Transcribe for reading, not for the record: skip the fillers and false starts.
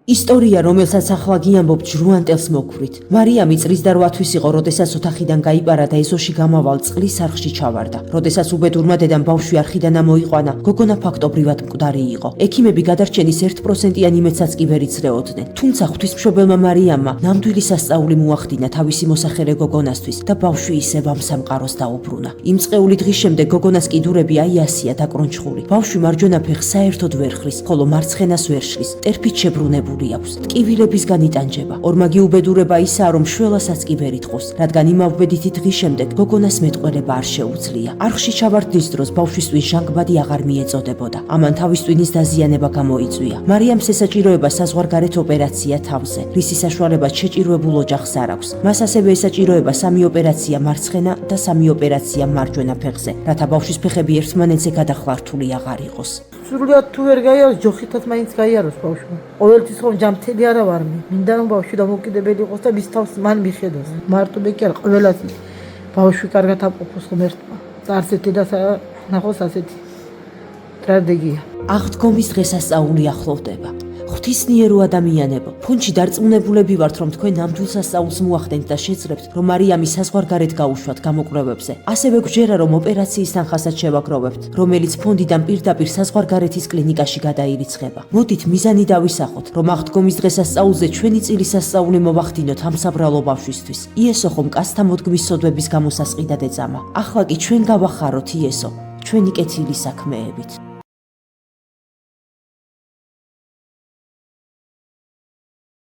ისტორია, რომელსაც ახლა გიამბობ ჯრუანტელს მოგვვრით. მარიამი წრის და 8 თვის იყო, როდესაც ოთახიდან გაიპარა და ეზოში გამავალ წყლის არხში ჩავარდა. როდესაც უბედურმა დედამ ბავშვი არხიდან ამოიყვანა, გოგონა ფაქტობრივად მკვდარი იყო. ექიმები გადარჩენის 1%-იან იმედსაც კი ვერ იცრეოდნენ. თუმცა ღვთისმშობელმა მარიამმა ნამდვილი სასწაული მოახდინა თავისი მოსახელე გოგონასთვის და ბავშვი ისევ ამ სამყაროს დაუბრუნა. იმ წყეული დღის შემდეგ გოგონას კიდურები აი ასია დაკრონჩხული. ბავშვი მარჯვენა ფეხს საერთოდ ვერ ხრის, ხოლო მარცხენას ვერ შლის. ტერფით შებრუნებული აქვს. ტკივილებისგან იტანჯება. ორმაგი უბედურება ისაა, რომ შველასაც კი ვერ იტყოს, რადგან იმავბედითი დღის შემდეგ გოგონას მეტყველება არ შეუძლია. არხში ჩავარდნის დროს ბავშვისთვის ჟანგბადი აღარ მიეწოდებოდა. ამან თავის ტვინის დაზიანება გამოიწვია. მარიამს ესაჭიროება საზღვარგარეთ ოპერაცია თავზე, რისი საშუალებაც შეჭირვებულ ოჯახს არ აქვს. მას ასევე ესაჭიროება 3 ოპერაცია მარცხენა და 3 ოპერაცია მარჯვენა ფეხზე, რათა ბავშვის ფეხები ერთმანეთზე გადახლართული აღარ იყოს. სრულიად თუ ვერ გაიაროს, ჯოხითაც მაინც გაიაროს ბავშვმა. ყოველთვის ხომ ჯამთელი არა ვარ მე. მინდა რომ ბავშვი დამოუკიდებელი იყოს და მის თავს მან მიხედოს. მარტო კი არა, ყველას ბავშვი კარგად აპყოფოს ხომ ერთმა. არცეთი და ნახოს ასეთი ტრაგედია. აღდგომის დღესასწაული ახლოვდება. ღვთისმიერო ადამიანებო, ფუნჩი დარწმუნებულები ვართ, რომ თქვენ ნამდვილ სასწაულს მოახდენთ და შეძლებთ, რომ მარიამი საზღვარგარეთ გაუშვათ გამოკვლევებზე. ასევე გვჯერა, რომ ოპერაციის თანხასაც შევაგროვებთ, რომელიც ფონდიდან პირდაპირ საზღვარგარეთის კლინიკაში გადაირიცხება. მოდით მიზანი დავისახოთ, რომ აღდგომის დღესასწაულზე ჩვენი წილის სასწაული მოვახდინოთ ამ საბრალო ბავშვისთვის. იესო ხომ კაცთა მოდგმის სოდვების გამოსასყიდად ეწამა. ახლა კი ჩვენ გავახაროთ იესო, ჩვენი კეთილი საქმეებით.